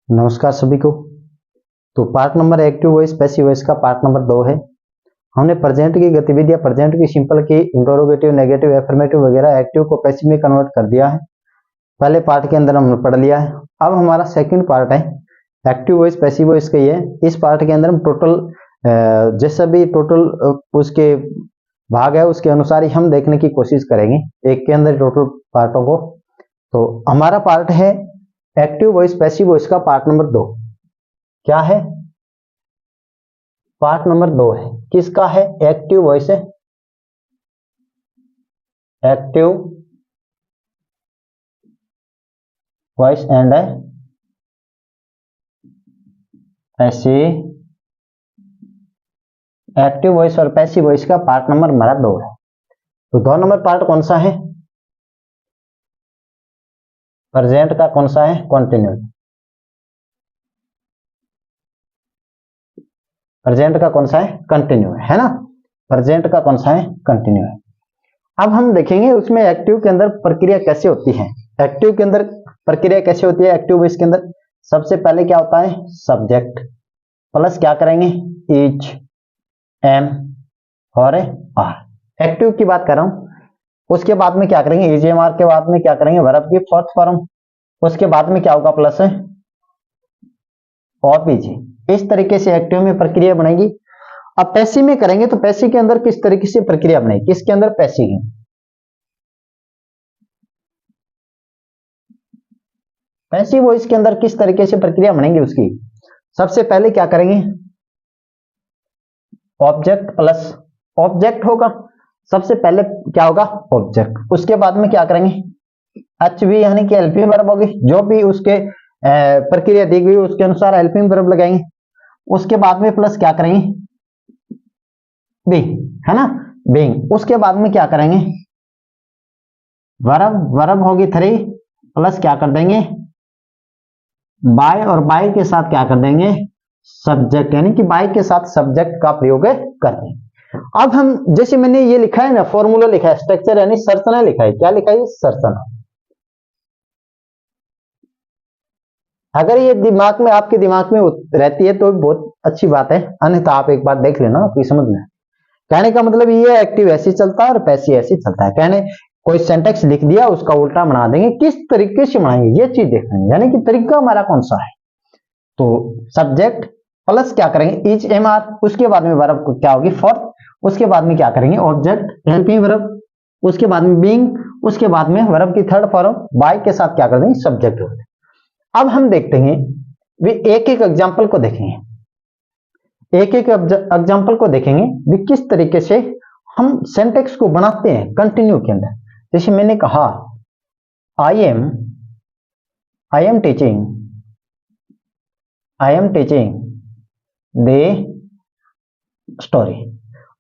नमस्कार सभी को। तो part number active voice passive voice का पार्ट नंबर 2 है। हमने प्रेजेंट की गतिविधियां, प्रेजेंट की सिंपल की, इंटरोगेटिव, नेगेटिव, एफर्मेटिव वगैरह एक्टिव को पैसिव में कन्वर्ट कर दिया है। पहले पार्ट के अंदर हमने पढ़ लिया है। अब हमारा सेकंड पार्ट है एक्टिव वॉइस पैसिव वॉइस का। ये इस पार्ट के अंदर हम टोटल जैसा भी टोटल उसके भाग है उसके अनुसार ही हम देखने की कोशिश करेंगे एक के अंदर टोटल पार्टों को। तो हमारा पार्ट है एक्टिव वॉइस पैसिव वॉइस का पार्ट नंबर 2। क्या है? पार्ट नंबर 2 है। किसका है? एक्टिव वॉइस है। Active voice and passive, active voice और पैसिव वॉइस का पार्ट नंबर हमारा 2 है। तो 2 नंबर पार्ट कौन सा है? प्रेजेंट का कौन सा है? कंटिन्यूस। प्रेजेंट का कौन सा है? कंटिन्यू है ना। प्रेजेंट का कौन सा है? कंटिन्यू है। अब हम देखेंगे उसमें एक्टिव के अंदर प्रक्रिया कैसे होती है। एक्टिव के अंदर प्रक्रिया कैसे होती है? एक्टिव वॉइस के अंदर सबसे पहले क्या होता है? सब्जेक्ट प्लस क्या करेंगे? इज, एम और आर। एक्टिव की बात कर रहा हूं। उसके बाद में क्या करेंगे? इज, एम, आर के बाद में क्या करेंगे? वर्ब की फोर्थ फॉर्म। उसके बाद में क्या होगा? प्लस ऑपीजी। इस तरीके से एक्टिव में प्रक्रिया बनेगी। अब पैसिव में करेंगे तो पैसिव के अंदर किस तरीके से प्रक्रिया बनेगी? किसके अंदर? पैसिव की। पैसिव वॉइस के अंदर किस तरीके से प्रक्रिया बनेगी उसकी? सबसे पहले क्या करेंगे? ऑब्जेक्ट प्लस ऑब्जेक्ट होगा। सबसे पहले क्या होगा? ऑब्जेक्ट। उसके बाद में क्या करेंगे? एचवी यानी कि हेल्पिंग वर्ब होगी। जो भी उसके प्रक्रिया दी गई उसके अनुसार हेल्पिंग वर्ब लगाएंगे। उसके बाद में प्लस क्या करेंगे? बीइंग, है ना, बीइंग। उसके बाद में क्या करेंगे? वर्ब, वर्ब होगी 3 प्लस क्या कर देंगे? बाय, और बाय के साथ क्या कर देंगे? सब्जेक्ट, यानी कि बाय के साथ सब्जेक्ट का प्रयोग कर देंगे। अब हम जैसे मैंने ये लिखा है ना, फॉर्मूला लिखा है, स्ट्रक्चर यानी संरचना लिखा है। क्या लिखा है? संरचना। अगर ये दिमाग में, आपके दिमाग में रहती है तो बहुत अच्छी बात है, अन्यथा आप एक बार देख लेना, आपकी समझ में। कहने का मतलब ये एक्टिव ऐसे चलता है और पैसिव ऐसे चलता है। कहने कोई सेंटेक्स लिख दिया उसका उल्टा बना देंगे, किस तरीके से बनाएंगे ये चीज देखेंगे, यानी कि तरीका हमारा कौन सा है। तो सब्जेक्ट प्लस क्या करेंगे? Is, am, are. उसके बाद में वर्ब क्या होगी? फोर्थ। उसके बाद में क्या करेंगे? Object, helping verb. उसके बाद में बीइंग। उसके बाद में वर्ब की थर्ड फॉर्म बाय के साथ क्या कर देंगे? सब्जेक्ट। अब हम देखते हैं वे एक एक एग्जाम्पल को देखेंगे, एक एक एग्जाम्पल को देखेंगे भी किस तरीके से हम सेंटेक्स को बनाते हैं कंटिन्यू के अंदर। जैसे मैंने कहा I am teaching the story.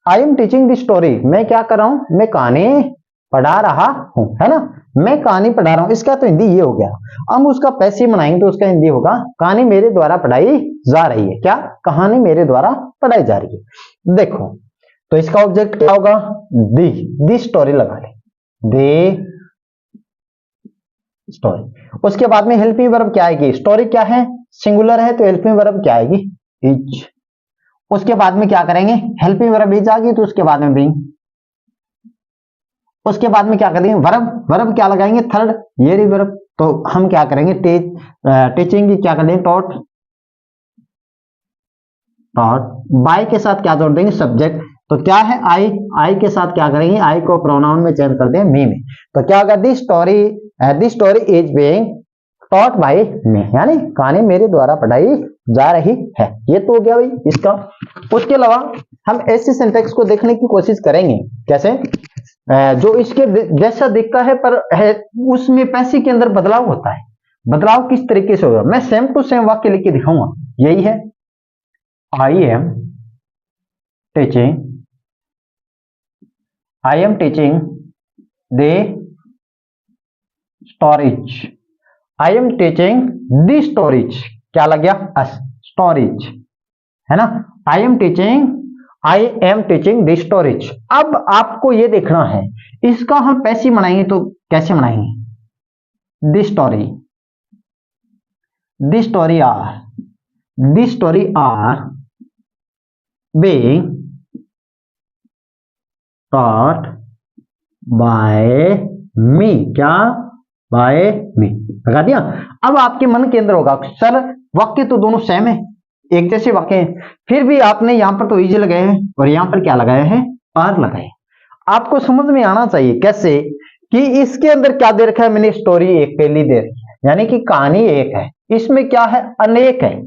I am teaching the story. मैं क्या कर रहा हूं? मैं कहानी पढ़ा रहा हूं, है ना। मैं कहानी पढ़ा रहा हूं, इसका तो हिंदी ये हो गया। हम उसका पैसिव बनाएंगे तो उसका हिंदी होगा कहानी मेरे द्वारा पढ़ाई जा रही है। क्या? कहानी मेरे द्वारा पढ़ाई जा रही है। देखो तो इसका ऑब्जेक्ट क्या होगा? दी स्टोरी लगा ले, दी स्टोरी। उसके बाद में हेल्पिंग वर्ब क्या आएगी? स्टोरी क्या है? सिंगुलर है, तो हेल्पिंग वर्ब क्या आएगी? इज। उसके बाद में क्या करेंगे? हेल्पिंग वर्ब इज आ गई तो उसके बाद में बीइंग। उसके बाद में क्या करेंगे? वर्ब, वर्ब क्या लगाएंगे? थर्ड, ये रही वर्ब। तो हम क्या करेंगे? टीचिंग की क्या कर देंगे? टॉट। बाय के साथ क्या जोड़ देंगे? सब्जेक्ट। तो क्या है? आई, आई के साथ क्या करेंगे? आई को प्रोनाउन में चेंज कर देंगे मी में। तो क्या होगा? The story is being taught by me, यानी कहानी मेरे द्वारा पढ़ाई जा रही है। ये तो हो गया भाई इसका। उसके अलावा हम ऐसे सेंटेक्स को देखने की कोशिश करेंगे। कैसे? जो इसके जैसा दिखता है पर है उसमें पैसिव के अंदर बदलाव होता है। बदलाव किस तरीके से होगा? मैं सेम टू सेम वाक्य लिख के दिखाऊंगा। यही है, I am teaching the stories. I am teaching the stories. क्या लग गया? स्टोरीज, है ना। I am teaching the stories. अब आपको ये देखना है इसका हम पैसिव बनाएंगे तो कैसे बनाएंगे? The story, This story are being taught by me. क्या? by me. लगा दिया। अब आपके मन के अंदर होगा सर वाक्य तो दोनों सेम है, एक जैसे वाक्य हैं, फिर भी आपने यहां पर तो इज लगाए हैं और यहां पर क्या लगाया है? आर लगाए। आपको समझ में आना चाहिए कैसे कि इसके अंदर क्या दे रखा है मैंने? स्टोरी एक पहली दे रखी है, यानी कि कहानी एक है, इसमें क्या है? अनेक है,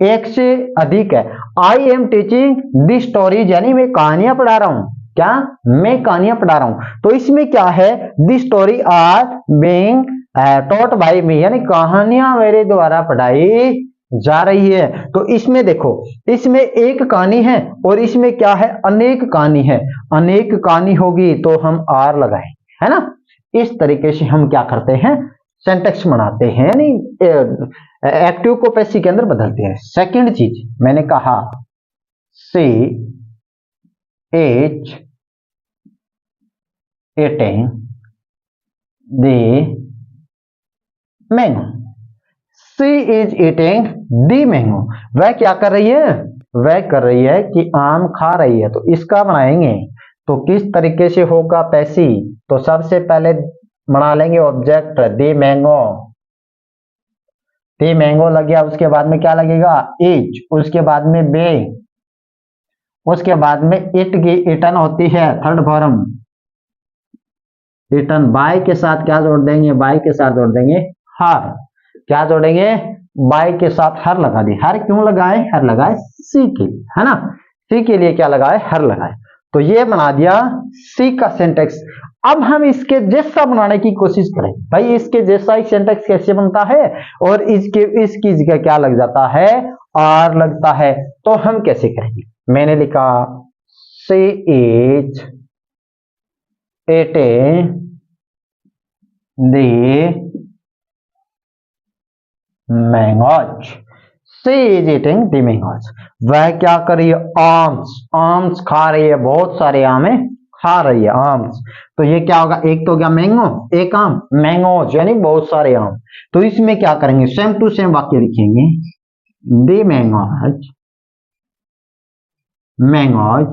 एक से अधिक है। I am teaching the stories, यानी मैं कहानियां पढ़ा रहा हूं। क्या? मैं कहानियां पढ़ा रहा हूं। तो इसमें क्या है? The story are being taught by me, यानी कहानियां मेरे द्वारा पढ़ाई जा रही है। तो इसमें देखो, इसमें एक कहानी है और इसमें क्या है? अनेक कहानी है। अनेक कहानी होगी तो हम आर लगाए, है ना। इस तरीके से हम क्या करते हैं? सेंटेक्स बनाते हैं, यानी एक्टिव को पैसिव के अंदर बदलते हैं। सेकंड चीज मैंने कहा she is eating the mango. She is eating the mango, वह क्या कर रही है? वह कर रही है कि आम खा रही है। तो इसका बनाएंगे तो किस तरीके से होगा पैसिव? तो सबसे पहले बना लेंगे object the mango. The mango लग गया, उसके बाद में क्या लगेगा? इज, उसके बाद में बे, उसके बाद में इट की इटन होती है थर्ड फॉर्म, इटन। बाय के साथ क्या जोड़ देंगे? बाय के साथ जोड़ देंगे हर। क्या जोड़ेंगे? बाय के साथ हर लगा दी। हर क्यों लगाए? हर लगाए सी के लिए, है ना। सी के लिए क्या लगाए? हर लगाए। तो ये बना दिया सी का सिंटेक्स। अब हम इसके जैसा बनाने की कोशिश करें। भाई इसके जैसा ही सिंटेक्स कैसे बनता है? और इसकी जगह क्या लग जाता है? आर लगता है। तो हम कैसे करेंगे? मैंने लिखा she is eating the mangoes. She is eating the mangoes, वह क्या कर रही है? आम्स, आम्स खा रही है, बहुत सारे आम खा रही है, आम्स। तो ये क्या होगा? एक तो क्या? मैंगो, एक आम, मैंगोज यानी बहुत सारे आम। तो इसमें क्या करेंगे? सेम टू सेम वाक्य लिखेंगे, द मैंगोज, मैंगोज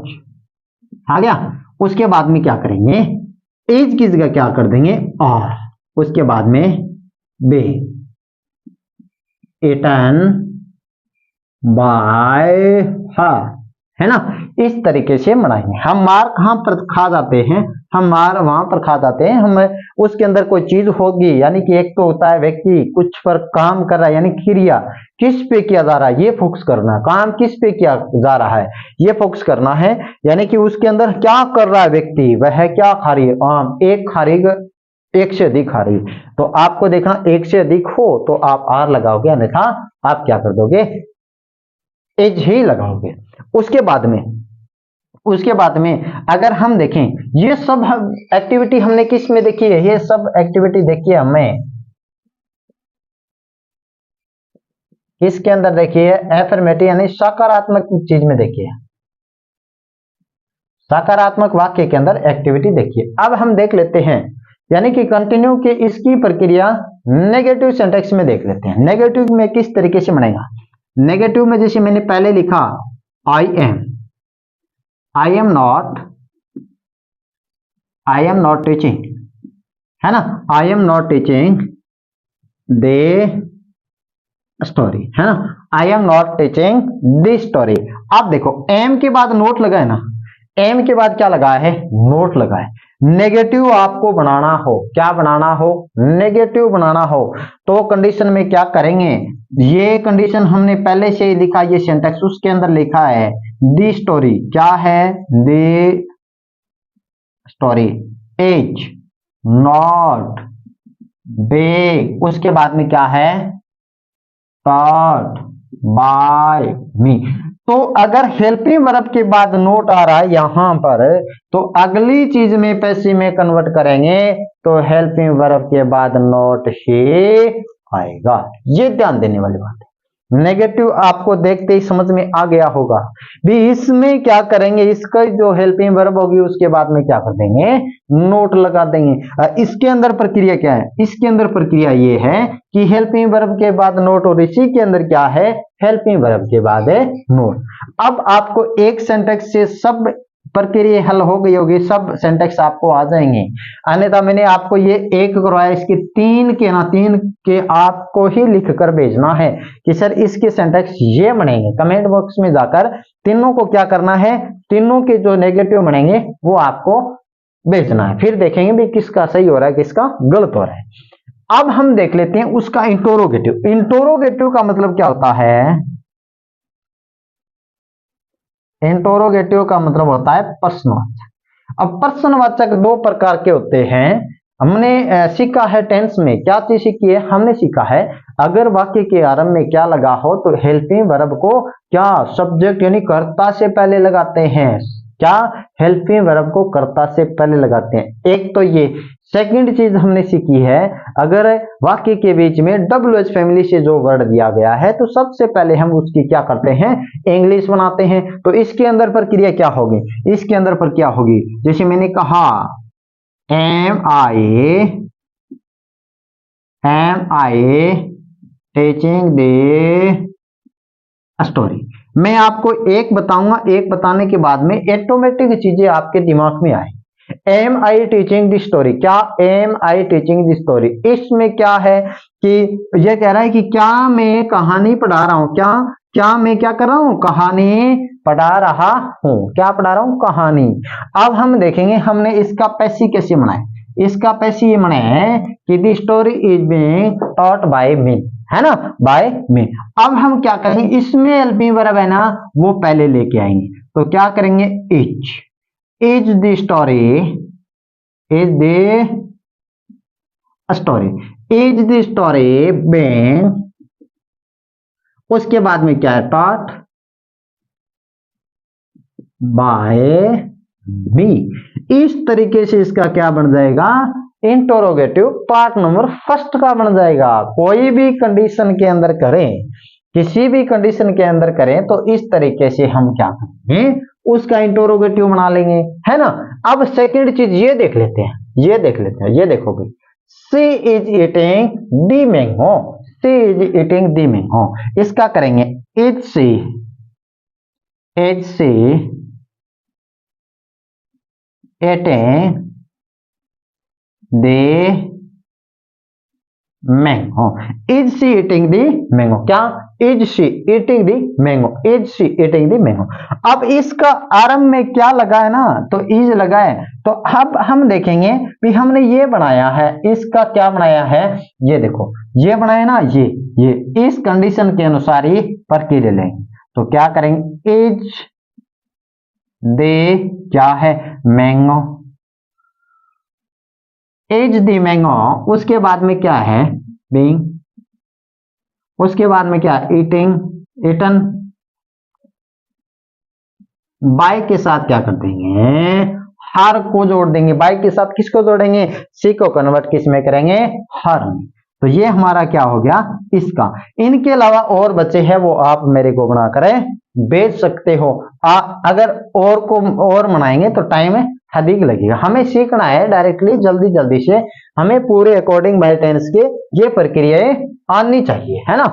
आ गया। उसके बाद में क्या करेंगे? इज की जगह क्या कर देंगे? आर, उसके बाद में बे, eaten by her, है ना। इस तरीके से बनाएंगे। हम मार कहां पर खा जाते हैं? हम मार वहां पर खा जाते हैं, हम उसके अंदर कोई चीज होगी, यानी कि एक तो होता है व्यक्ति कुछ पर काम कर रहा है, यानी क्रिया किस पे किया जा रहा है, ये फोकस करना है। काम किस पे किया जा रहा है, ये फोकस करना है। यानी कि उसके अंदर क्या कर रहा है व्यक्ति? वह क्या खा रही है? आम। एक खा रही है, एक से अधिक आ रही। तो आपको देखना एक से अधिक हो तो आप आर लगाओगे, अन्यथा आप क्या कर दोगे? एज ही लगाओगे। उसके बाद में अगर हम देखें, ये सब एक्टिविटी हमने किस में देखी है? ये सब एक्टिविटी देखी है हमें किसके अंदर देखी है? एफर्मेटिव यानी सकारात्मक चीज में देखी है, सकारात्मक वाक्य के अंदर एक्टिविटी देखिए। अब हम देख लेते हैं, यानी कि कंटिन्यू की इसकी प्रक्रिया नेगेटिव सेंटेक्स में देख लेते हैं। नेगेटिव में किस तरीके से बनेगा? नेगेटिव में जैसे मैंने पहले लिखा आई एम नॉट टीचिंग, है ना। I am not teaching the story, है ना। I am not teaching the story. अब देखो एम के बाद नोट लगा है ना, एम के बाद क्या लगा है? नोट लगा है। नेगेटिव आपको बनाना हो, क्या बनाना हो? नेगेटिव बनाना हो तो कंडीशन में क्या करेंगे? ये कंडीशन हमने पहले से ही लिखा, ये सेंटेक्स उसके अंदर लिखा है दी स्टोरी। क्या है? The story is not big, उसके बाद में क्या है? टॉट बाय मी। तो अगर हेल्पिंग वर्ब के बाद नोट आ रहा है यहां पर, तो अगली चीज में पैसिव में कन्वर्ट करेंगे तो हेल्पिंग वर्ब के बाद नोट ही आएगा। ये ध्यान देने वाली बात है। नेगेटिव आपको देखते ही समझ में आ गया होगा भी। इसमें क्या करेंगे, इसका जो हेल्पिंग वर्ब होगी उसके बाद में क्या कर देंगे, नोट लगा देंगे। इसके अंदर प्रक्रिया क्या है, इसके अंदर प्रक्रिया ये है कि हेल्पिंग वर्ब के बाद नोट, और इसी के अंदर क्या है, हेल्पिंग वर्ब के बाद है नोट। अब आपको एक सेंटेंस से सब प्रक्रिया हल हो गई होगी, सब सेंटेंस आपको आ जाएंगे। अन्यथा मैंने आपको ये एक करवाया, इसके तीन के आपको ही लिख कर भेजना है कि सर इसके सेंटेंस ये बनेंगे। कमेंट बॉक्स में जाकर तीनों को क्या करना है, तीनों के जो नेगेटिव बनेंगे वो आपको भेजना है, फिर देखेंगे भी किसका सही हो रहा है किसका गलत हो रहा है। अब हम देख लेते हैं उसका इंटरोगेटिव। इंटरोगेटिव का मतलब क्या होता है, इंटरोगेटिव का मतलब होता है प्रश्नवाचक। अब प्रश्नवाचक दो प्रकार के होते हैं। हमने सीखा है टेंस में, क्या चीज सीखी है, हमने सीखा है अगर वाक्य के आरंभ में क्या लगा हो तो हेल्पिंग वर्ब को क्या सब्जेक्ट यानी कर्ता से पहले लगाते हैं। क्या, हेल्पिंग वर्ब को कर्ता से पहले लगाते हैं, एक तो ये। सेकंड चीज हमने सीखी है अगर वाक्य के बीच में WH फैमिली से जो वर्ड दिया गया है तो सबसे पहले हम उसकी क्या करते हैं, इंग्लिश बनाते हैं। तो इसके अंदर प्रक्रिया क्या होगी, इसके अंदर प्रक्रिया होगी जैसे मैंने कहा am I teaching the story. मैं आपको एक बताऊंगा, एक बताने के बाद में ऑटोमेटिक चीजें आपके दिमाग में आए। Am I teaching the story, क्या am I teaching the story, इसमें क्या है कि ये कह रहा है कि क्या मैं कहानी पढ़ा रहा हूं, क्या मैं क्या कर रहा हूं, कहानी पढ़ा रहा हूं, क्या पढ़ा रहा हूं, कहानी। अब हम देखेंगे हमने इसका पैसी कैसे बनाया। इसका पैसी ये बनाया कि the story is being taught by me, है ना, बाय मी। अब हम क्या करेंगे, इसमें हेल्पिंग वर्ब है ना वो पहले लेके आएंगे। तो क्या करेंगे, is the story, is the story, is the story being, उसके बाद में क्या है, टॉट बाय मी। इस तरीके से इसका क्या बन जाएगा, इंटरोगेटिव पार्ट नंबर फर्स्ट का बन जाएगा। कोई भी कंडीशन के अंदर करें, किसी भी कंडीशन के अंदर करें तो इस तरीके से हम क्या करेंगे, उसका इंटरोगेटिव बना लेंगे, है ना। अब सेकंड चीज ये देख लेते हैं, ये देख लेते हैं, ये देखो भाई, she is eating the mango, she is eating the mango. इसका करेंगे is she eating the mango, is she eating the mango, क्या, is she eating the mango, is she eating the mango। अब इसका आरंभ में क्या लगा है ना, तो इज लगा है। तो अब हम देखेंगे कि हमने ये बनाया है, इसका क्या बनाया है, ये देखो ये बनाया ना, ये इस कंडीशन के अनुसार ही प्रक्रिया लेंगे। तो क्या करेंगे, इज दे क्या है, मैंगो, एज दी मैंगो, उसके बाद में क्या है, बीइंग, उसके बाद में क्या, ईटिंग, ईटन। बाय के साथ क्या कर देंगे, हर को जोड़ देंगे। बाय के साथ किसको जोड़ेंगे, सी को कन्वर्ट किस में करेंगे, हर में। तो ये हमारा क्या हो गया इसका। इनके अलावा और बच्चे हैं वो आप मेरे को बना कर बेच सकते हो। अगर और को और बनाएंगे तो टाइम अधिक लगेगा। हमें सीखना है डायरेक्टली जल्दी से, हमें पूरे अकॉर्डिंग बाय टेंस के ये प्रक्रियाएं आनी चाहिए, है ना।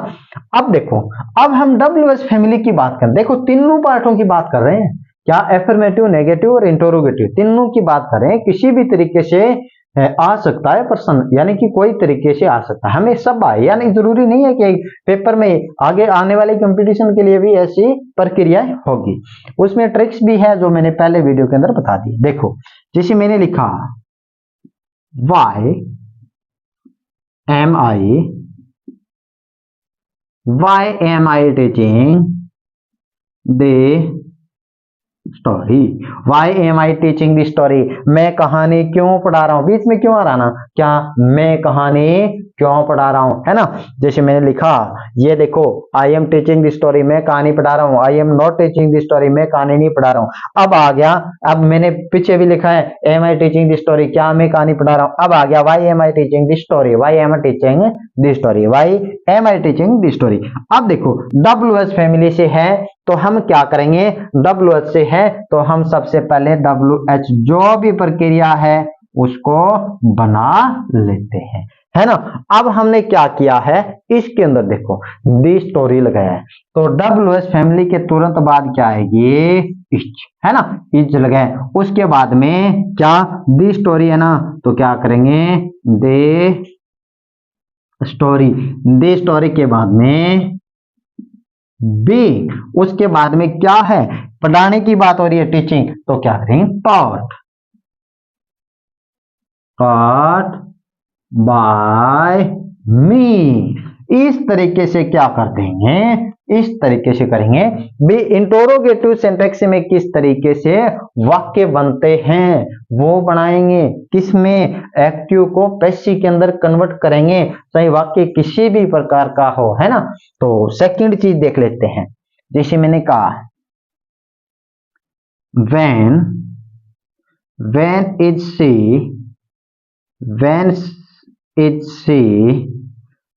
अब देखो, अब हम WH फैमिली की बात करें, देखो तीनों पार्टों की बात कर रहे हैं, क्या, एफर्मेटिव, नेगेटिव और इंटरोगेटिव, तीनों की बात करें। किसी भी तरीके से आ सकता है प्रश्न, यानी कि कोई तरीके से आ सकता है, हमें सब आए, यानी जरूरी नहीं है कि पेपर में आगे आने वाले कंपटीशन के लिए भी ऐसी प्रक्रिया होगी। उसमें ट्रिक्स भी है जो मैंने पहले वीडियो के अंदर बता दी। देखो जैसे मैंने लिखा why am I teaching the story, why am I teaching the story, मैं कहानी क्यों पढ़ा रहा हूं, बीच में क्यों आ रहा ना, क्या मैं कहानी क्यों पढ़ा रहा हूं, है ना। जैसे मैंने लिखा, ये देखो, I am teaching the story, मैं कहानी पढ़ा रहा हूं। I am not teaching the story, मैं कहानी नहीं पढ़ा रहा हूं। अब आ गया, अब मैंने पीछे भी लिखा है am I teaching the story, क्या मैं कहानी पढ़ा रहा हूं। अब आ गया why am I teaching the story, why am I teaching the story, why am I teaching the story. अब देखो WH फैमिली से है तो हम क्या करेंगे, WH से है तो हम सबसे पहले WH जो भी प्रक्रिया है उसको बना लेते हैं, है ना। अब हमने क्या किया है, इसके अंदर देखो दी स्टोरी लगाया है, तो WH फैमिली के तुरंत बाद क्या आएगी, इच, है ना, इच लगाए। उसके बाद में क्या, दी स्टोरी है ना, तो क्या करेंगे, दे स्टोरी, दे स्टोरी के बाद में बी, उसके बाद में क्या है, पढ़ाने की बात हो रही है, टीचिंग, तो क्या करेंगे, टॉट, टॉट बाय मी। इस तरीके से क्या कर देंगे, इस तरीके से करेंगे। बी इंटरोगेटिव सेंटेंस में किस तरीके से वाक्य बनते हैं वो बनाएंगे, किसमें, एक्टिव को पैसिव के अंदर कन्वर्ट करेंगे, चाहे वाक्य किसी भी प्रकार का हो, है ना। तो सेकंड चीज देख लेते हैं, जैसे मैंने कहा when is she, when is she,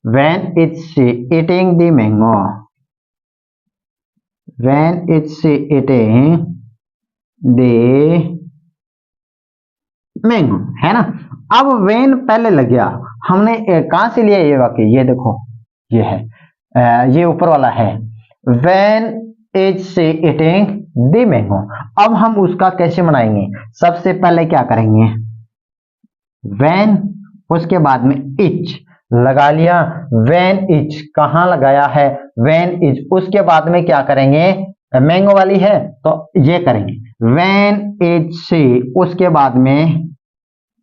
when is she eating the mango, when is she eating the mango, है ना। अब when पहले लग गया, हमने कहां से लिया ये वाक्य, ये देखो, ये है, ये ऊपर वाला है, when is she eating the mango। अब हम उसका कैसे बनाएंगे, सबसे पहले क्या करेंगे, when, उसके बाद में इच लगा लिया, when इच कहां लगाया है, when इच, उसके बाद में क्या करेंगे, मैंगो वाली है तो ये करेंगे, when इज सी, उसके बाद में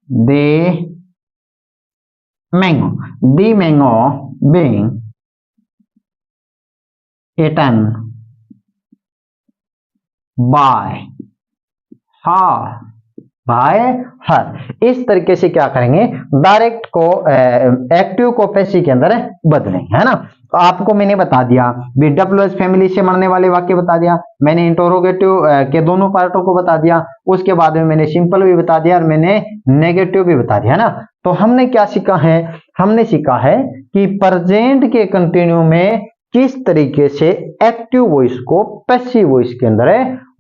the mango, the mango being eaten by her, by her. इस तरीके से क्या करेंगे, डायरेक्ट को एक्टिव को पैसिव के अंदर बदलेंगे, है ना। तो आपको मैंने बता दिया, WH फैमिली से बनने वाले वाक्य बता दिया, मैंने इंटरोगेटिव के दोनों पार्टों को बता दिया, उसके बाद में मैंने सिंपल भी बता दिया और मैंने नेगेटिव भी बता दिया, है ना। तो हमने क्या सीखा है, हमने सीखा है कि प्रेजेंट के कंटिन्यू में किस तरीके से एक्टिव वॉइस को पैसिव वॉइस के अंदर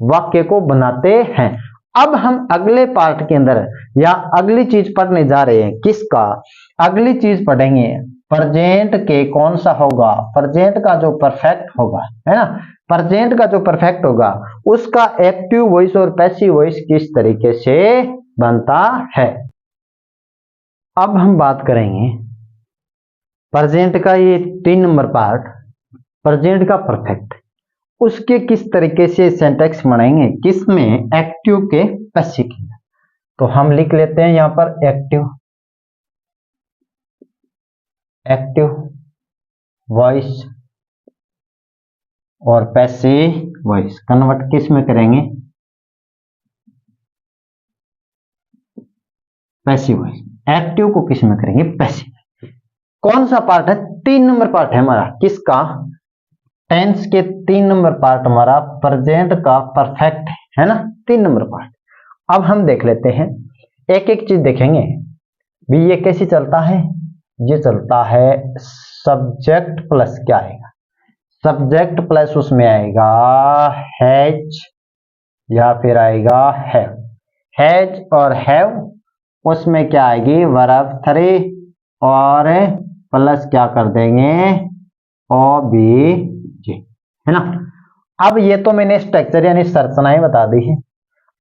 वाक्य को बनाते हैं। अब हम अगले पार्ट के अंदर या अगली चीज पढ़ने जा रहे हैं, किसका, अगली चीज पढ़ेंगे प्रेजेंट के कौन सा होगा, प्रेजेंट का जो परफेक्ट होगा, है ना, प्रेजेंट का जो परफेक्ट होगा उसका एक्टिव वॉइस और पैसिव वॉइस किस तरीके से बनता है। अब हम बात करेंगे प्रेजेंट का, ये 3 नंबर पार्ट, प्रेजेंट का परफेक्ट, उसके किस तरीके से सेंटेक्स बनाएंगे, किसमें, एक्टिव के पैसिव के। तो हम लिख लेते हैं यहां पर एक्टिव, एक्टिव वॉइस और पैसिव वॉइस कन्वर्ट किस में करेंगे, पैसिव वॉइस, एक्टिव को किस में करेंगे, पैसिव। कौन सा पार्ट है, 3 नंबर पार्ट है हमारा, किसका, टेंस के 3 नंबर पार्ट हमारा प्रेजेंट का परफेक्ट है ना, 3 नंबर पार्ट। अब हम देख लेते हैं, एक एक चीज देखेंगे भी, ये कैसे चलता है, ये चलता है सब्जेक्ट प्लस क्या आएगा, सब्जेक्ट प्लस उसमें आएगा हैज या फिर आएगा हैव, हैज और हैव, उसमें क्या आएगी वर्ब 3 और प्लस क्या कर देंगे OBJ, है ना। अब ये तो मैंने स्ट्रक्चर यानी संरचनाएं बता दी है,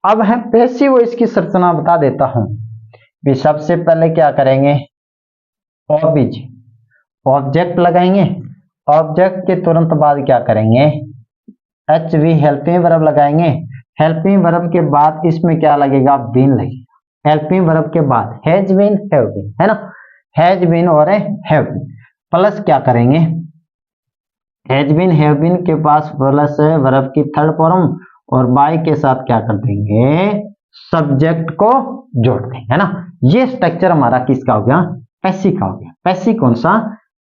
अब है पैसिव वॉइस की संरचना बता देता हूं भी। सबसे पहले क्या करेंगे, OBJ, ऑब्जेक्ट लगाएंगे, ऑब्जेक्ट के तुरंत बाद क्या करेंगे, HV हेल्पिंग वर्ब लगाएंगे, हेल्पिंग वर्ब के बाद इसमें क्या लगेगा, बीन लगेगा, हेल्पिंग वर्ब के बाद हैज बीन हैव बीन, है ना, हैज बीन और हैव बीन, प्लस क्या करेंगे, हैज बीन हैव बीन के पास प्लस वर्ब की थर्ड फॉर्म और बाय के साथ क्या कर देंगे, सब्जेक्ट को जोड़ देंगे, है ना। ये स्ट्रक्चर हमारा किसका हो गया, पैसिव का हो गया। पैसिव कौन सा?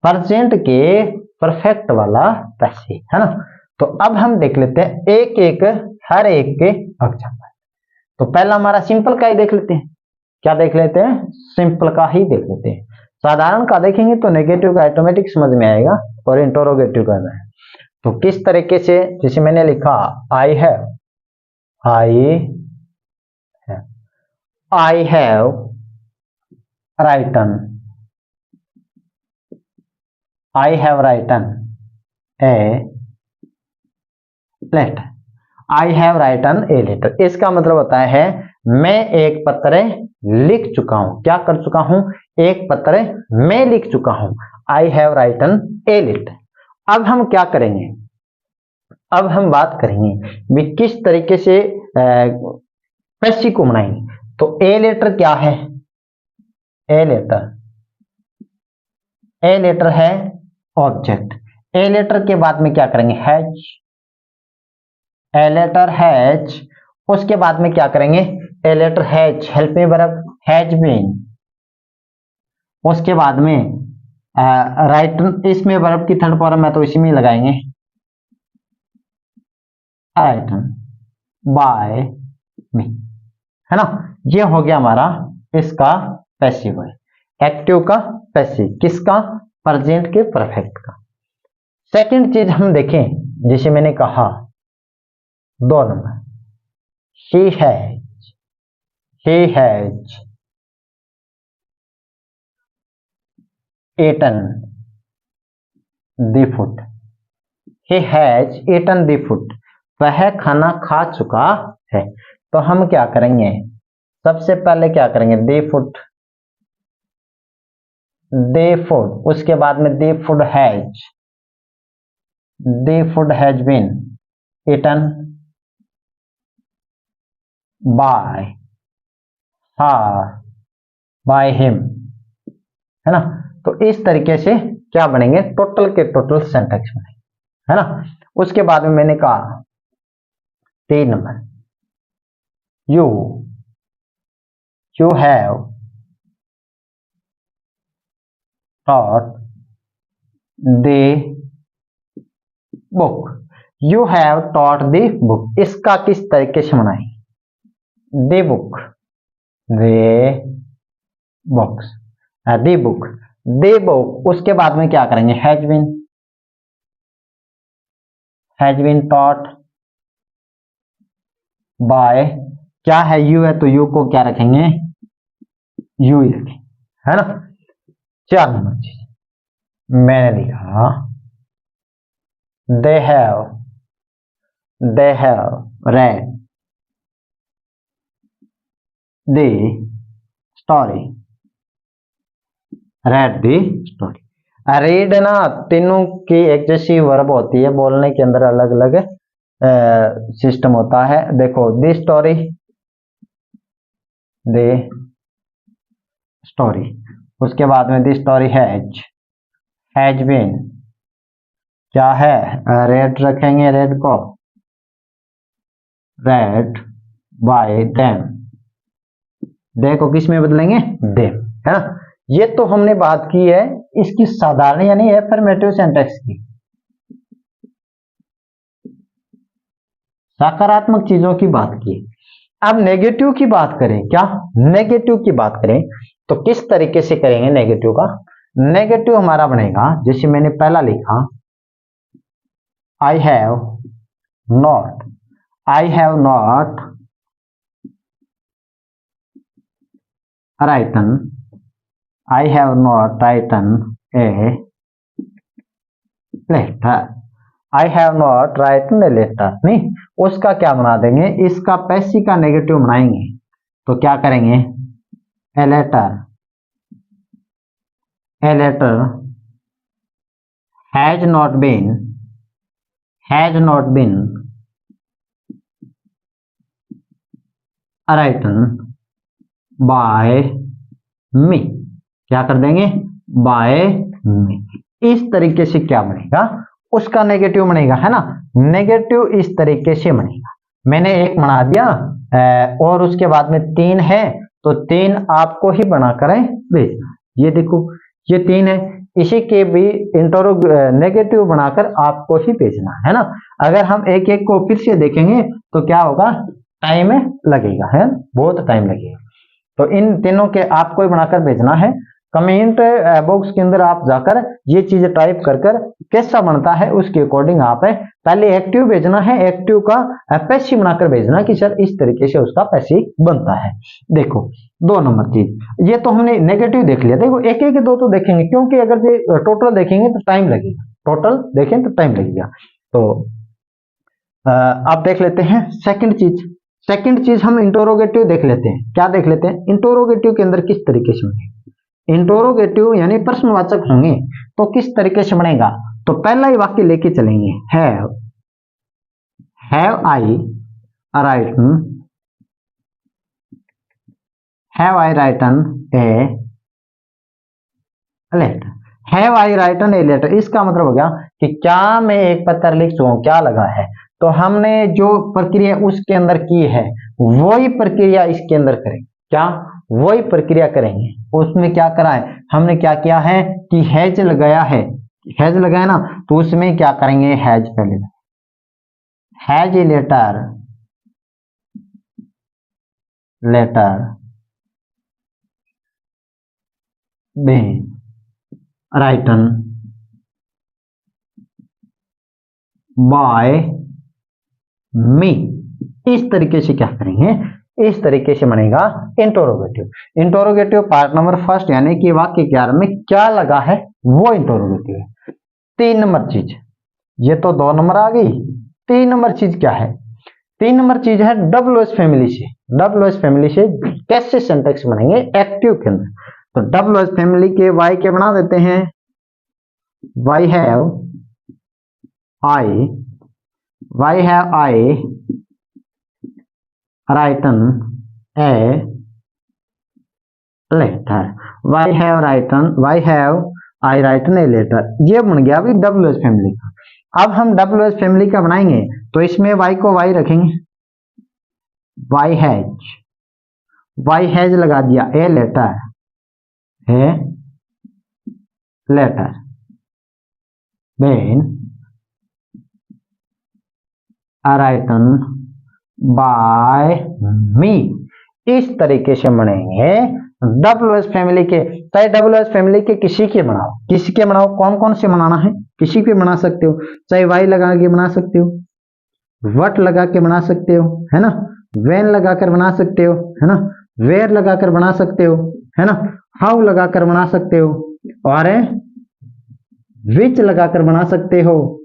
प्रेजेंट के परफेक्ट वाला पैसिव, है ना। तो अब हम देख लेते हैं एक एक हर एक के एग्जांपल। तो पहला हमारा सिंपल का ही देख लेते हैं। क्या देख लेते हैं? सिंपल का ही देख लेते हैं। साधारण का देखेंगे तो नेगेटिव का ऑटोमेटिक समझ में आएगा और इंटरोगेटिव का है। तो किस तरीके से, जैसे मैंने लिखा I have, I have written, I have written a letter, I have written a letter. इसका मतलब होता है मैं एक पत्र लिख चुका हूं। क्या कर चुका हूं? एक पत्र मैं लिख चुका हूं। I have written a letter. अब हम क्या करेंगे? अब हम बात करेंगे भी किस तरीके से पैसिव को बनाएंगे। तो ए लेटर क्या है? ए लेटर है ऑब्जेक्ट। ए लेटर के बाद में क्या करेंगे? हैज। ए लेटर हैज, उसके बाद में क्या करेंगे? A letter has, helping verb has been. उसके बाद में राइट, इसमें वर्ब की थर्ड फॉर्म है तो इसी में लगाएंगे राइटन बाय मी, है ना। ये हो गया हमारा इसका पैसिव है, एक्टिव का पैसिव। किसका? प्रेजेंट के परफेक्ट का। सेकंड चीज हम देखें, जैसे मैंने कहा 2 number, he has eaten the food, he has eaten the food, वह खाना खा चुका है। तो हम क्या करेंगे? सबसे पहले क्या करेंगे? the food, उसके बाद में the food has been eaten by her, by him, है ना। तो इस तरीके से क्या बनेंगे? टोटल के टोटल सेंटेंस बनेंगे, है ना। उसके बाद में मैंने कहा 3 number, you have taught the book, you have taught the book। इसका किस तरीके से बनाएंगे? the book, the book, उसके बाद में क्या करेंगे? has been taught by, क्या है? you है तो you को क्या रखेंगे? you ही रखेंगे, है ना। 4 नंबर चीज मैंने लिखा they have read the story, read ना तीनों की एक जैसी वर्ब होती है, बोलने के अंदर अलग अलग सिस्टम होता है। देखो दी स्टोरी, उसके बाद में दी स्टोरी हैज बीन, क्या है? रेड रखेंगे, रेड को रेड बाय देम, देखो किस में बदलेंगे? देम, है ना। ये तो हमने बात की है इसकी साधारण यानी एफर्मेटिव सेंटेंस की, सकारात्मक चीजों की बात की। अब नेगेटिव की बात करें, क्या नेगेटिव की बात करें तो किस तरीके से करेंगे नेगेटिव का? नेगेटिव हमारा बनेगा, जैसे मैंने पहला लिखा I have not written, I have not written a letter, I have not written a letter. नहीं, उसका क्या बना देंगे? इसका पैसिव का नेगेटिव बनाएंगे तो क्या करेंगे? A letter has not been written by me, क्या कर देंगे? By me. इस तरीके से क्या बनेगा? उसका नेगेटिव बनेगा, है ना। नेगेटिव इस तरीके से बनेगा। मैंने एक बना दिया और उसके बाद में 3 है तो 3 आपको ही बना कर भेजना, ये देखो ये 3 है, इसी के भी नेगेटिव बनाकर आपको ही भेजना है ना। अगर हम एक एक को फिर से देखेंगे तो क्या होगा, टाइम लगेगा, है बहुत टाइम लगेगा। तो इन तीनों के आपको ही बनाकर भेजना है। कमेंट बॉक्स के अंदर आप जाकर ये चीज टाइप कर कर कैसा बनता है उसके अकॉर्डिंग आप पहले एक्टिव भेजना है, एक्टिव का पैसिव बनाकर भेजना कि सर इस तरीके से उसका पैसिव बनता है। देखो 2 नंबर चीज, ये तो हमने नेगेटिव देख लिया। देखो एक एक दो तो देखेंगे, क्योंकि अगर ये टोटल देखेंगे तो टाइम लगेगा, टोटल देखें तो टाइम लगेगा। तो आप देख लेते हैं सेकंड चीज। सेकंड चीज हम इंटरोगेटिव देख लेते हैं। क्या देख लेते हैं, इंटरोगेटिव के अंदर किस तरीके से बनेगा। इंटरोगेटिव यानी प्रश्नवाचक होंगे तो किस तरीके से बनेगा। तो पहला ही वाक्य लेके चलेंगे, have I written a letter. Have I written a letter, इसका मतलब हो गया कि क्या मैं एक पत्र लिख चुका हूं, क्या लगा है। तो हमने जो प्रक्रिया उसके अंदर की है वही प्रक्रिया इसके अंदर करेंगे। क्या, वही प्रक्रिया करेंगे। उसमें क्या करा है हमने, क्या किया है कि हैज लगाया है, हैज लगाया ना, तो उसमें क्या करेंगे, हैज पहले, has a letter, letter been written by me. इस तरीके से क्या करेंगे, इस तरीके से बनेगा interrogative. Interrogative part number first, यानी कि वाक्य के आरंभ में क्या लगा है वो इंटरोगेटिव है। 3 नंबर चीज, ये तो 2 नंबर आ गई। 3 नंबर चीज क्या है, 3 नंबर चीज है WH फैमिली से। WH फैमिली से कैसे सिंटेक्स बनेंगे एक्टिव के अंदर। तो WH फैमिली के वाई के बना देते हैं, why have I written a letter. Why have I written a letter, ये बन गया अभी WH फैमिली का। अब हम WH फैमिली का बनाएंगे तो इसमें वाई को वाई रखेंगे, वाई हैज लगा दिया, a letter then written by me. इस तरीके से बनेंगे WH फैमिली के। चाहे WH फैमिली के किसी के बनाओ, किसी के बनाओ, कौन कौन से बनाना है, किसी के बना सकते हो। चाहे वाई लगा के बना सकते हो, वट लगा के बना सकते हो, है ना, वेन लगाकर बना सकते हो, है ना, वेयर लगाकर बना सकते हो, है ना, हाउ लगाकर बना सकते हो, और विच लगाकर बना सकते हो,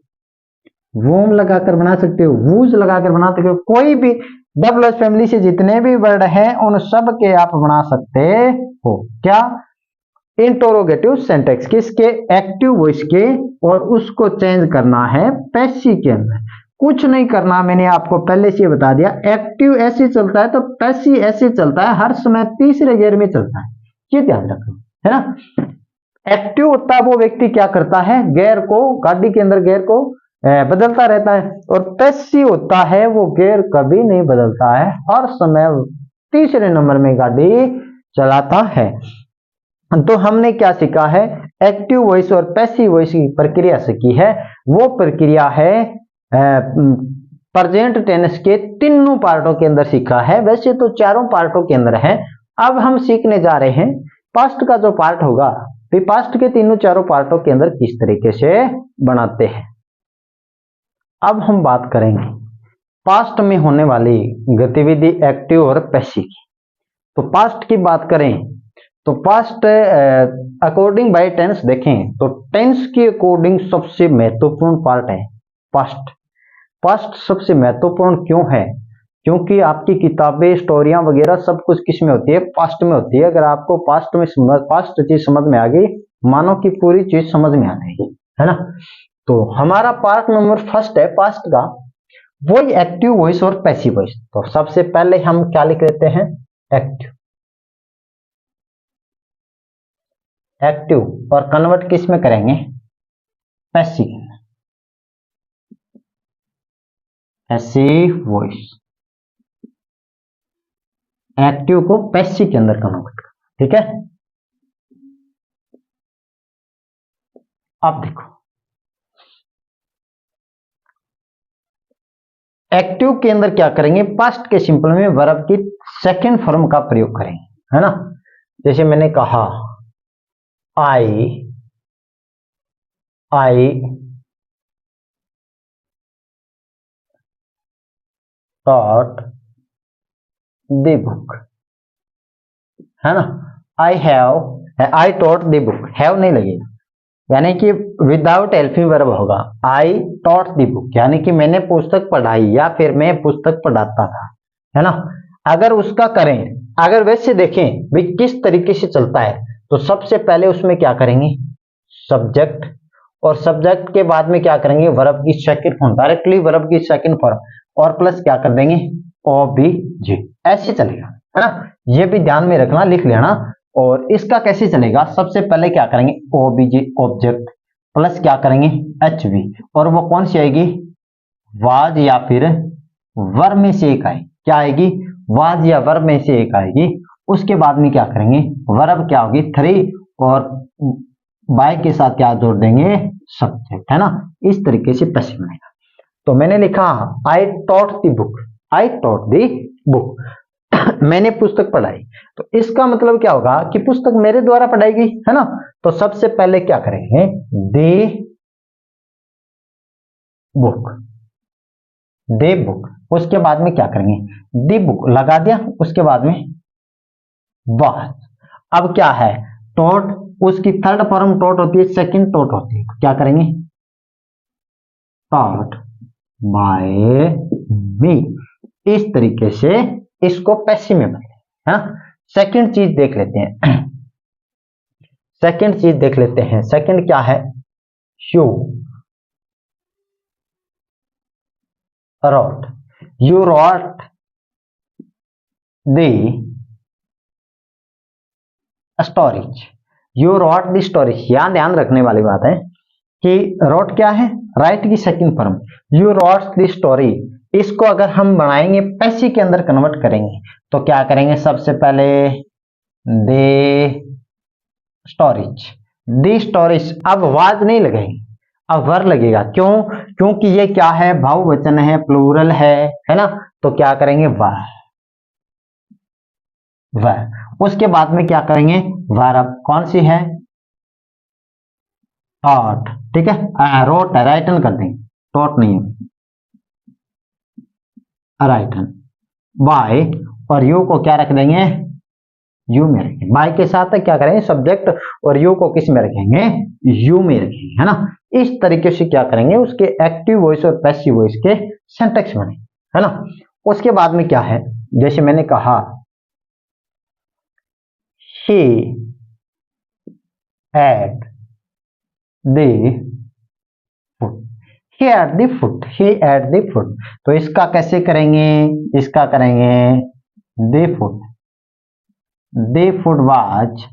वोम लगाकर बना सकते हो, वूज लगाकर बना सकते हो। कोई भी WH फैमिली से जितने भी वर्ड हैं उन सब के आप बना सकते हो। क्या, इंटरोगेटिव सेंटेक्स किसके, एक्टिव वॉइस के, और उसको चेंज करना है पैसिव के अंदर। कुछ नहीं करना, मैंने आपको पहले से बता दिया। एक्टिव ऐसे चलता है तो पैसिव ऐसे चलता है, हर समय तीसरे गियर में चलता है, ये ध्यान रखो, है ना। एक्टिव होता है वो व्यक्ति क्या करता है, गियर को, गाड़ी के अंदर गियर को बदलता रहता है। और पैसिव होता है वो गियर कभी नहीं बदलता है, हर समय तीसरे नंबर में गाड़ी चलाता है। तो हमने क्या सीखा है, एक्टिव वॉइस और पैसिव वॉइस की प्रक्रिया सीखी है। वो प्रक्रिया है प्रेजेंट टेंस के तीनों पार्टों के अंदर सीखा है, वैसे तो चारों पार्टों के अंदर है। अब हम सीखने जा रहे हैं पास्ट का जो पार्ट होगा, तो पास्ट के तीनों चारों पार्टों के अंदर किस तरीके से बनाते हैं। अब हम बात करेंगे पास्ट में होने वाली गतिविधि एक्टिव और पैसिव की। तो पास्ट की बात करें तो पास्ट अकॉर्डिंग बाय टेंस देखें तो टेंस के अकॉर्डिंग सबसे महत्वपूर्ण पार्ट है पास्ट। पास्ट सबसे महत्वपूर्ण क्यों है, क्योंकि आपकी किताबें, स्टोरियां वगैरह सब कुछ किस में होती है, पास्ट में होती है। अगर आपको पास्ट में पास्ट चीज समझ में आ गई, मानो कि पूरी चीज समझ में आ गई, है ना। तो हमारा पार्ट नंबर फर्स्ट है पास्ट का, वही एक्टिव वॉइस और पैसिव वॉइस। तो सबसे पहले हम क्या लिख लेते हैं, एक्टिव, एक्टिव, और कन्वर्ट किस में करेंगे, पैसिव, पैसिव वॉइस। एक्टिव को पैसिव के अंदर कन्वर्ट करना, ठीक है। अब देखो, एक्टिव के अंदर क्या करेंगे, पास्ट के सिंपल में वर्ब की सेकंड फॉर्म का प्रयोग करेंगे, है ना। जैसे मैंने कहा आई टॉट द बुक, है ना। I taught the book, have नहीं लगेगा, यानी कि विदाउट हेल्पिंग वर्ब होगा। आई टॉट द बुक, यानी कि मैंने पुस्तक पढ़ाई या फिर मैं पुस्तक पढ़ाता था, है ना। अगर उसका करें, अगर वैसे देखें भी किस तरीके से चलता है, तो सबसे पहले उसमें क्या करेंगे, सब्जेक्ट, और सब्जेक्ट के बाद में क्या करेंगे, वर्ब की सेकंड फॉर्म, डायरेक्टली वर्ब की सेकंड फॉर्म, और प्लस क्या कर देंगे, ओबीजे, ऐसे चलेगा, है ना। ये भी ध्यान में रखना, लिख लेना। और इसका कैसे चलेगा, सबसे पहले क्या करेंगे, ओबीजे ऑब्जेक्ट, प्लस क्या करेंगे, एचवी, और वो कौन सी आएगी, वाज या फिर वर्ब में से एक आएगी, क्या आएगी, वाज या वर्ब में से एक आएगी। उसके बाद में क्या करेंगे, वर्ब क्या होगी, थ्री, और बाय के साथ क्या जोड़ देंगे, सब्जेक्ट, है ना। इस तरीके से पैसिव बनेगा। तो मैंने लिखा I taught the book, I taught the book, मैंने पुस्तक पढ़ाई। तो इसका मतलब क्या होगा कि पुस्तक मेरे द्वारा पढ़ाई गई, है ना। तो सबसे पहले क्या करेंगे, दे बुक, दे बुक, उसके बाद में क्या करेंगे, दी बुक लगा दिया, उसके बाद में वाज। अब क्या है, टॉट, उसकी थर्ड फॉर्म टॉट होती है, सेकंड टॉट होती है, तो क्या करेंगे, टॉट बाय मी। इस तरीके से इसको पैसिव में बदले, है ना। सेकंड चीज देख लेते हैं, सेकंड चीज देख लेते हैं, सेकंड क्या है, you wrote, you wrote the stories, you wrote the stories। यहां ध्यान रखने वाली बात है कि wrote क्या है, राइट की second form, you wrote the story। इसको अगर हम बनाएंगे पैसिव के अंदर कन्वर्ट करेंगे, तो क्या करेंगे, सबसे पहले the stories, the stories, अब वाज नहीं लगेगी, अब वर लगेगा, क्यों, क्योंकि ये क्या है, बहुवचन है, प्लूरल है ना। तो क्या करेंगे, वह। उसके बाद में क्या करेंगे, वर्ब कौन सी है, टॉट, ठीक है, रोट है, राइटन कर देंगे, टॉट नहीं है, राइटन, बाय, और यू को क्या रख देंगे, यू में रखेंगे, बाय के साथ क्या करेंगे, सब्जेक्ट, और यू को किस में रखेंगे, यू में रखेंगे, है ना। इस तरीके से क्या करेंगे, उसके एक्टिव वॉइस और पैसिव वॉइस के सिंटैक्स बने, है ना। उसके बाद में क्या है, जैसे मैंने कहा he had the food, he had the food, he had the food। तो इसका कैसे करेंगे, इसका करेंगे the food was,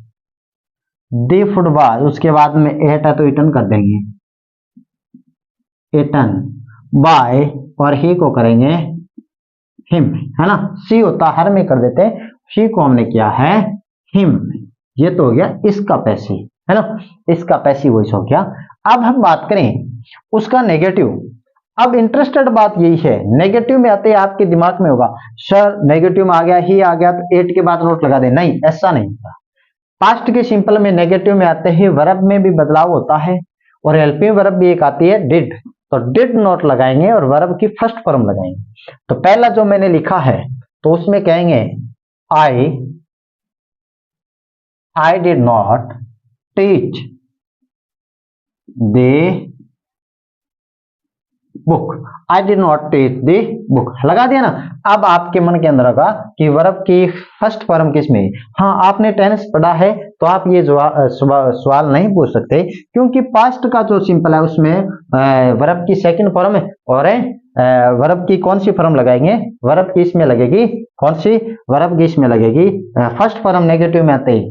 the food was, उसके बाद में एट है तो इटन कर देंगे, eaten by, और ही को करेंगे हिम, है ना। सी होता हर में कर देते हैं, सी को हमने किया है हिम। ये तो हो गया इसका पैसिव, है ना, इसका पैसिव वॉइस हो गया। अब हम बात करें उसका नेगेटिव। अब इंटरेस्टेड बात यही है, नेगेटिव में आते ही आपके दिमाग में होगा, सर नेगेटिव में आ गया, ही आ गया तो एट के बाद नोट लगा दे, नहीं, ऐसा नहीं होता। पास्ट के सिंपल में नेगेटिव में आते ही वर्ब में भी बदलाव होता है, और हेल्पिंग वर्ब भी एक आती है डिड, तो डिड नोट लगाएंगे और वर्ब की फर्स्ट फॉर्म लगाएंगे। तो पहला जो मैंने लिखा है, तो उसमें कहेंगे I did not teach the book, I did not take the book, लगा दिया ना। अब आपके मन के अंदर होगा कि वर्ब की फर्स्ट फॉर्म किस में, हाँ आपने टेंस पढ़ा है तो आप ये सवाल नहीं पूछ सकते, क्योंकि पास्ट का जो सिंपल है उसमें वर्ब की सेकंड फॉर्म है, और वर्ब की कौन सी फॉर्म लगाएंगे, वर्ब की इसमें लगेगी, कौन सी, वर्ब की इसमें लगेगी फर्स्ट फॉर्म, नेगेटिव में आते ही